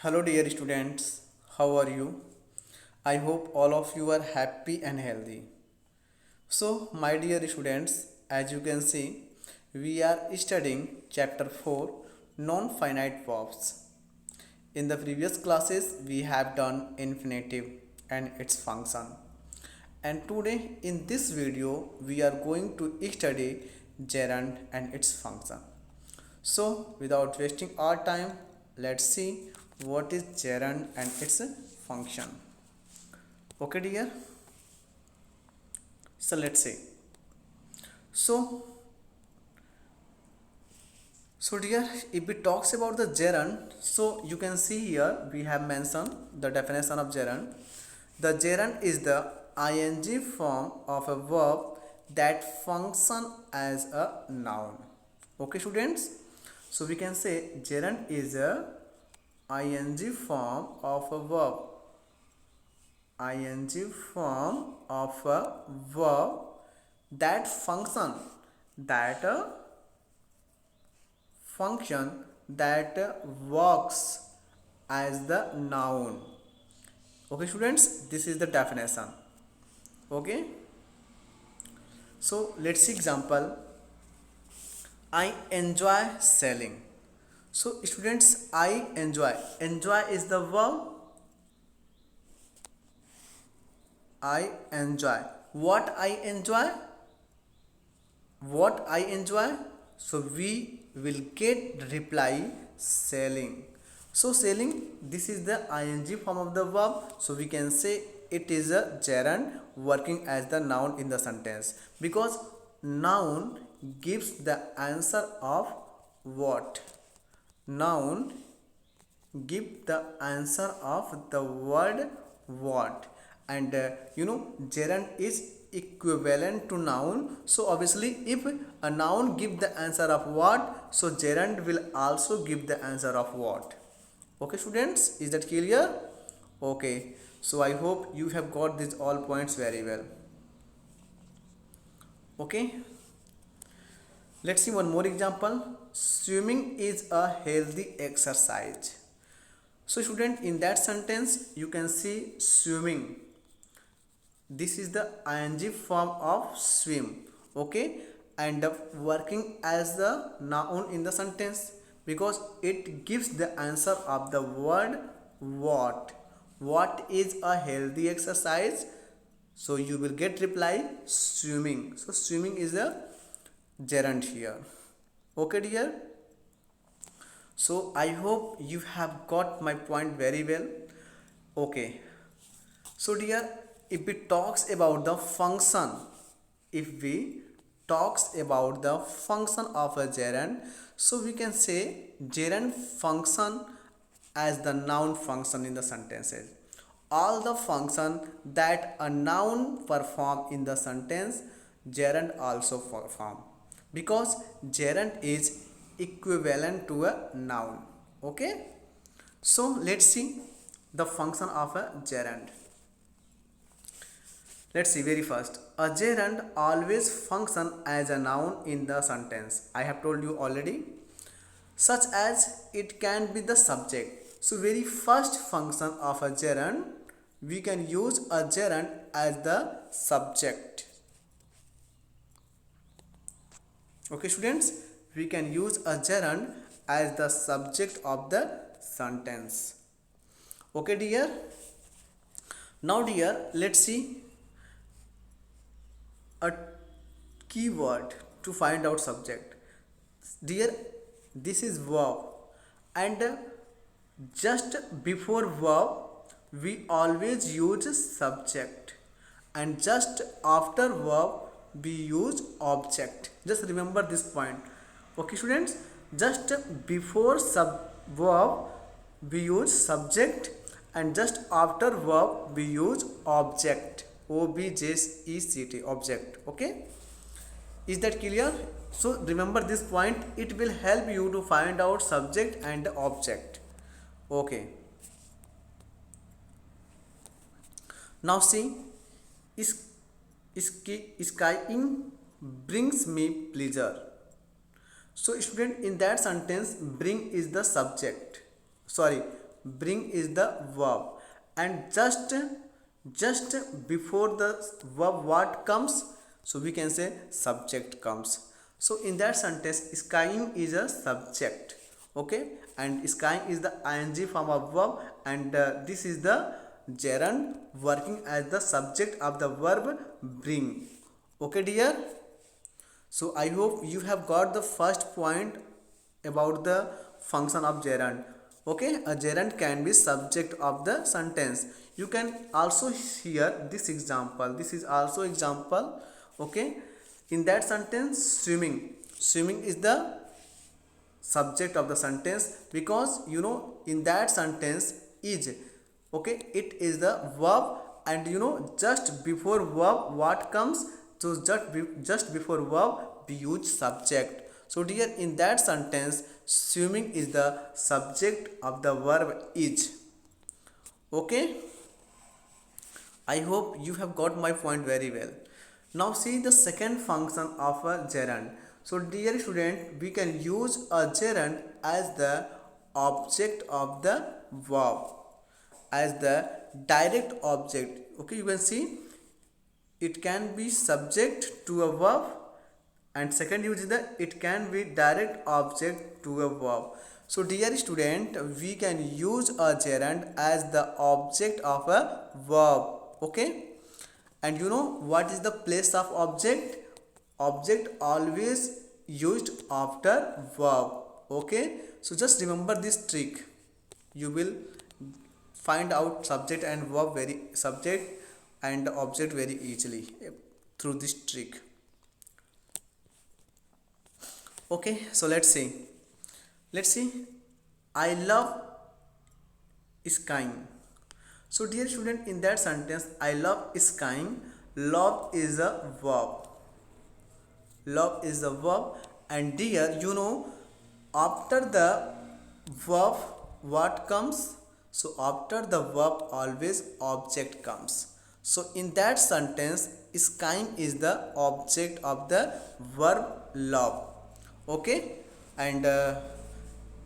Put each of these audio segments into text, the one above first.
Hello, dear students. How are you? I hope all of you are happy and healthy. So, my dear students, as you can see, we are studying chapter 4 non finite verbs. In the previous classes, we have done infinitive and its function. And today, in this video, we are going to study gerund and its function. So, without wasting our time, let's see what is gerund and its function. Okay, dear. So let's see. So, dear, if we talks about the gerund, so you can see here we have mentioned the definition of gerund. The gerund is the ing form of a verb that function as a noun. Okay, students. So we can say gerund is a ing form of a verb. Ing form of a verb that that function that works as the noun. Okay, students, this is the definition. Okay, so let's see example. I enjoy selling. So students, I enjoy is the verb. I enjoy. What I enjoy? So we will get reply selling. So selling, this is the ing form of the verb. So we can say it is a gerund working as the noun in the sentence, because noun gives the answer of what. Noun give the answer of the word what, and gerund is equivalent to noun. So obviously if a noun give the answer of what, so gerund will also give the answer of what. Okay, students, is that clear? Okay, so I hope you have got these all points very well. Okay, let's see one more example. Swimming is a healthy exercise. So student, in that sentence you can see swimming, this is the ing form of swim. Okay, and working as the noun in the sentence, because it gives the answer of the word what is a healthy exercise. So you will get reply swimming. So swimming is a gerund here. Okay, dear. So I hope you have got my point very well. Okay, so dear, if we talks about the function, if we talks about the function of a gerund, so we can say gerund function as the noun function in the sentences. All the function that a noun perform in the sentence, gerund also perform, because gerund is equivalent to a noun. Okay, so let's see the function of a gerund. Let's see very first. A gerund always function as a noun in the sentence. I have told you already. Such as it can be the subject. So very first function of a gerund, we can use a gerund as the subject. Okay, students, we can use a gerund as the subject of the sentence. Okay, dear. Now, dear, let's see a keyword to find out subject. Dear, this is verb, and just before verb we always use subject, and just after verb we use object. Just remember this point. Okay, students, just before verb we use subject, and just after verb we use object. object, object. Okay, is that clear? So remember this point, it will help you to find out subject and object. Okay, now see, is skiing brings me pleasure. So student, in that sentence bring is the subject, sorry, bring is the verb, and just before the verb what comes, so we can say subject comes. So in that sentence, skying is a subject, okay, and skying is the ing form of verb, and this is the gerund working as the subject of the verb bring. Okay dear, so I hope you have got the first point about the function of gerund. Okay, a gerund can be subject of the sentence. You can also hear this example. This is also example. Okay, in that sentence, swimming. Swimming is the subject of the sentence, because you know in that sentence is, okay, it is the verb, and you know just before verb what comes, so just before verb we use subject. So dear, in that sentence swimming is the subject of the verb is. Okay, I hope you have got my point very well. Now see the second function of a gerund. So dear student, we can use a gerund as the object of the verb, as the direct object. Okay, you can see it can be subject to a verb, and second use is the it can be direct object to a verb. So dear student, we can use a gerund as the object of a verb. Okay, and you know what is the place of object? Object always used after verb. Okay, so just remember this trick, you will find out subject and verb very subject and object very easily through this trick. Okay, so let's see I love skiing. So dear student, in that sentence I love skiing, love is a verb, love is the verb, and dear, you know after the verb what comes, so after the verb always object comes. So in that sentence skiing is the object of the verb love. Okay, and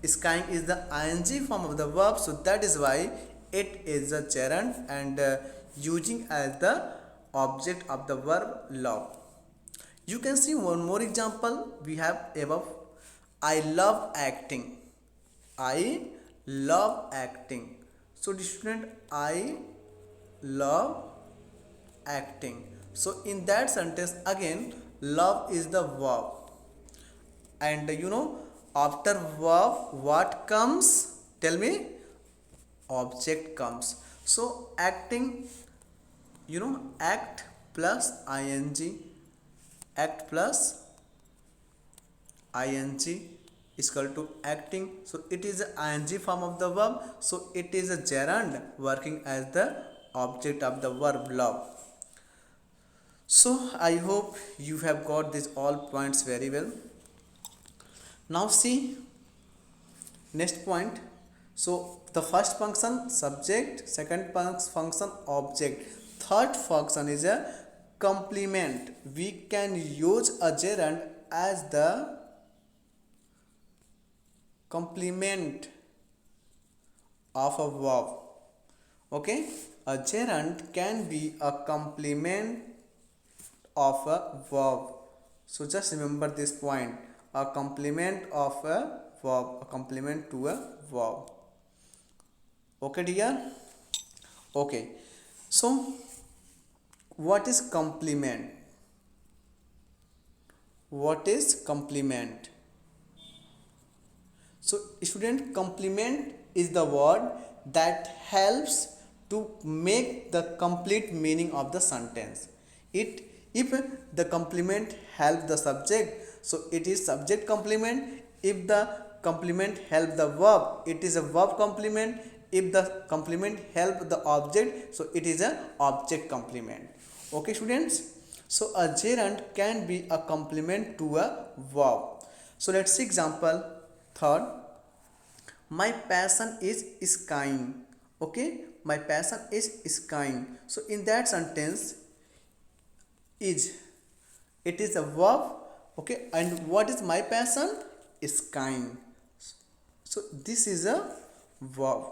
skiing is the ing form of the verb, so that is why it is a gerund and using as the object of the verb love. You can see one more example we have above. I love acting. I love acting. So the student, I love acting. So in that sentence again love is the verb, and you know after verb what comes? Tell me. Object comes. So acting, you know act plus ing, act plus ing is equal to acting. So it is a ing form of the verb, so it is a gerund working as the object of the verb love. So I hope you have got these all points very well. Now see next point. So the first function subject, second function object, third function is a complement. We can use a gerund as the complement of a verb. Okay, a gerund can be a complement of a verb. So just remember this point, a complement of a verb, a complement to a verb. Okay dear. Okay, so what is complement? What is complement? So student, complement is the word that helps to make the complete meaning of the sentence. It, if the complement help the subject, so it is subject complement. If the complement help the verb, it is a verb complement. If the complement help the object, so it is a object complement. Okay students, so a gerund can be a complement to a verb. So let's see example third. My passion is skiing. Okay, my passion is skiing. So in that sentence is, it is a verb. Okay, and what is my passion? Skiing. So this is a verb.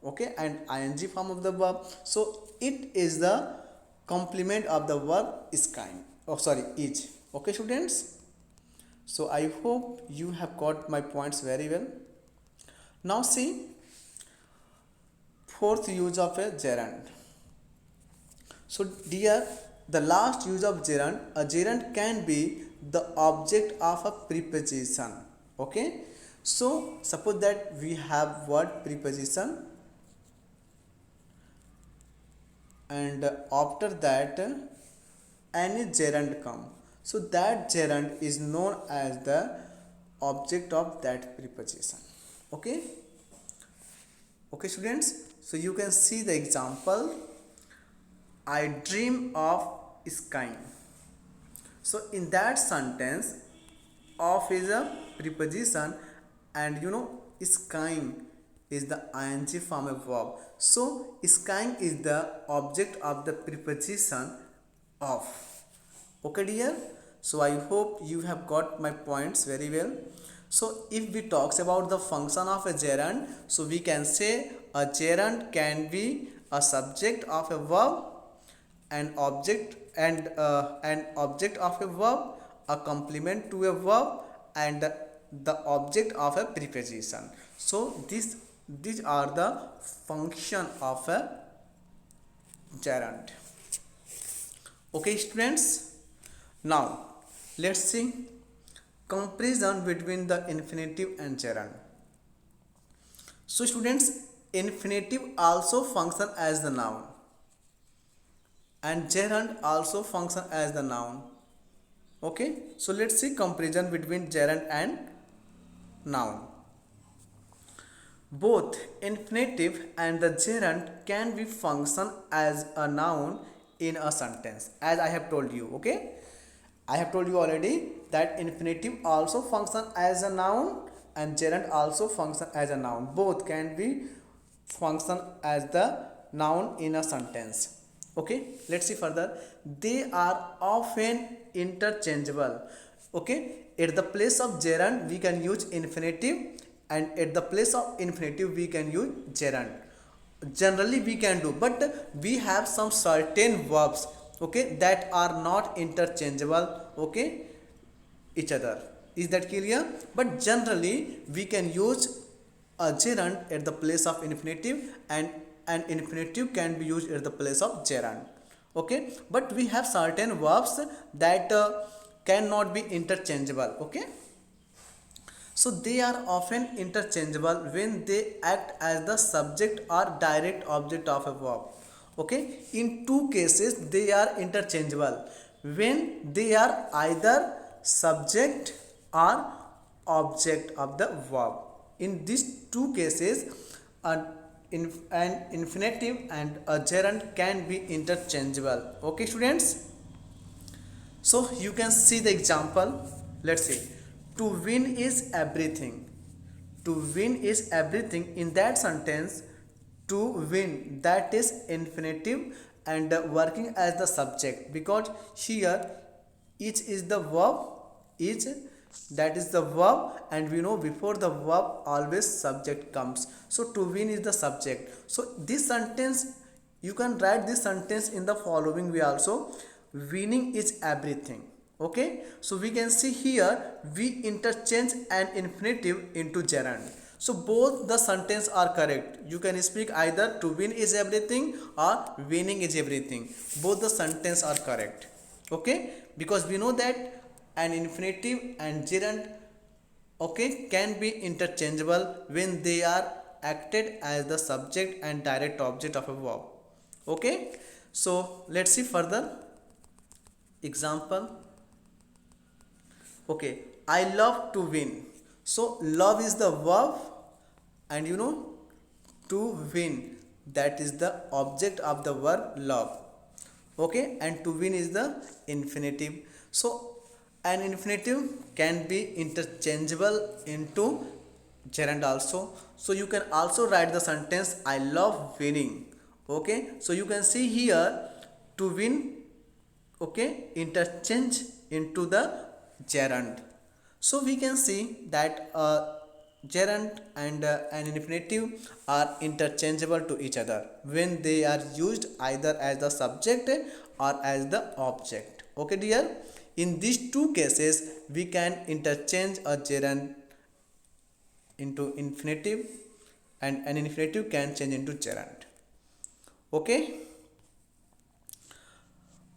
okay, and ing form of the verb. So it is the complement of the verb is kind, oh sorry, is. Okay students, so I hope you have got my points very well. Now see, fourth use of a gerund. So dear, the last use of gerund, a gerund can be the object of a preposition. Okay, so suppose that we have word preposition, and after that any gerund come, so that gerund is known as the object of that preposition. Okay, okay students, so you can see the example, I dream of skying. So in that sentence, of is a preposition, and skying is the ing form of verb. So skying is the object of the preposition of. Okay dear, so I hope you have got my points very well. So if we talks about the function of a gerund, so we can say a gerund can be a subject of a verb, an object and an object of a verb, a complement to a verb, and the object of a preposition. So these are the function of a gerund. Okay students, now let's see comparison between the infinitive and gerund. So students, infinitive also function as the noun, and gerund also function as the noun. Okay, so let's see comparison between gerund and noun. Both infinitive and the gerund can be function as a noun in a sentence, as I have told you. Okay, I have told you already that infinitive also function as a noun and gerund also function as a noun. Both can be function as the noun in a sentence. Okay, let's see further. They are often interchangeable. Okay, at the place of gerund we can use infinitive, and at the place of infinitive we can use gerund. Generally we can do, but we have some certain verbs, okay, that are not interchangeable, okay, each other. Is that clear? But generally we can use a gerund at the place of infinitive, and an infinitive can be used at the place of gerund. Okay, but we have certain verbs that cannot be interchangeable. Okay, so they are often interchangeable when they act as the subject or direct object of a verb. Okay, in two cases they are interchangeable, when they are either subject or object of the verb. In these two cases, an infinitive and a gerund can be interchangeable. Okay students, so you can see the example. Let's see, to win is everything. To win is everything. In that sentence, to win, that is infinitive and working as the subject, because here each is the verb, each, that is the verb, and we know before the verb always subject comes. So to win is the subject. So this sentence, you can write this sentence in the following way also: winning is everything. Okay, so we can see here we interchange an infinitive into gerund. So both the sentence are correct. You can speak either to win is everything or winning is everything. Both the sentence are correct. Okay, because we know that an infinitive and gerund, okay, can be interchangeable when they are acted as the subject and direct object of a verb. Okay, so let's see further example. Okay, I love to win. So love is the verb, and to win, that is the object of the verb love. Okay, and to win is the infinitive. So an infinitive can be interchangeable into gerund also. So you can also write the sentence I love winning. Okay, so you can see here to win, okay, interchange into the gerund. So we can see that gerund and an infinitive are interchangeable to each other when they are used either as the subject or as the object. Okay dear, in these two cases we can interchange a gerund into infinitive and an infinitive can change into gerund. Okay.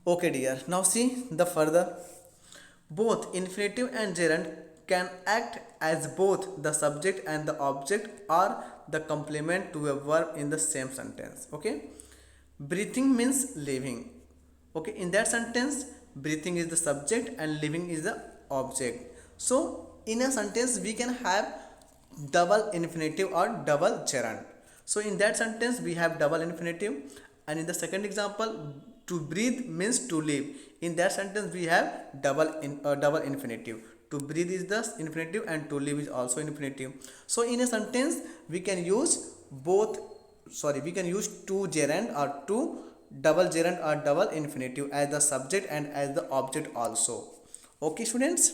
Okay dear, now see the further. Both infinitive and gerund can act as both the subject and the object or the complement to a verb in the same sentence. Okay, breathing means living. Okay, in that sentence breathing is the subject and living is the object. So in a sentence we can have double infinitive or double gerund. So in that sentence we have double infinitive, and in the second example, to breathe means to live. In that sentence we have double infinitive. To breathe is the infinitive and to live is also infinitive. So in a sentence we can use we can use two gerund or two double gerund or double infinitive as the subject and as the object also. Okay students.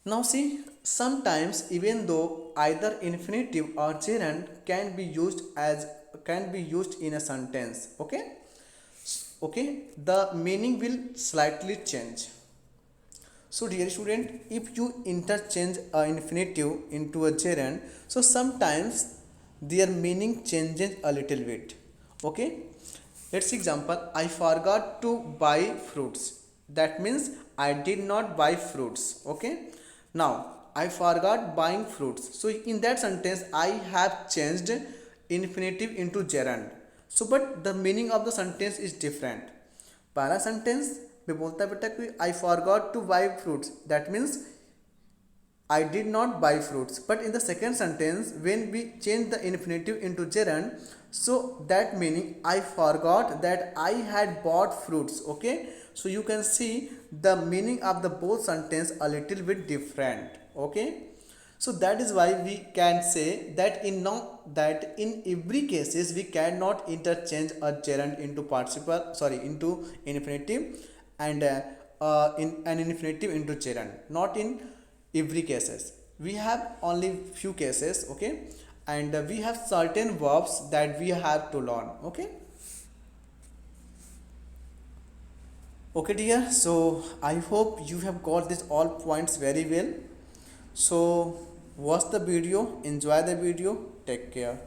Now see, sometimes even though either infinitive or gerund can be used in a sentence, okay, the meaning will slightly change. So dear student, if you interchange a infinitive into a gerund, so sometimes their meaning changes a little bit. Okay, let's example, I forgot to buy fruits. That means I did not buy fruits. Okay, now I forgot buying fruits. So in that sentence I have changed infinitive into gerund. So but the meaning of the sentence is different. पहला sentence में बोलता है बेटा कि I forgot two by fruits, that means I did not buy fruits. But in the second sentence, when we change the infinitive into gerund, so that meaning I forgot that I had bought fruits. Okay, so you can see the meaning of the both sentence a little bit different. Okay, so that is why we can say that in every cases we cannot interchange a gerund into into infinitive and in an infinitive into gerund. Not in every cases, we have only few cases. Okay, and we have certain verbs that we have to learn. Okay dear, so I hope you have got this all points very well. So watch the video, enjoy the video, take care.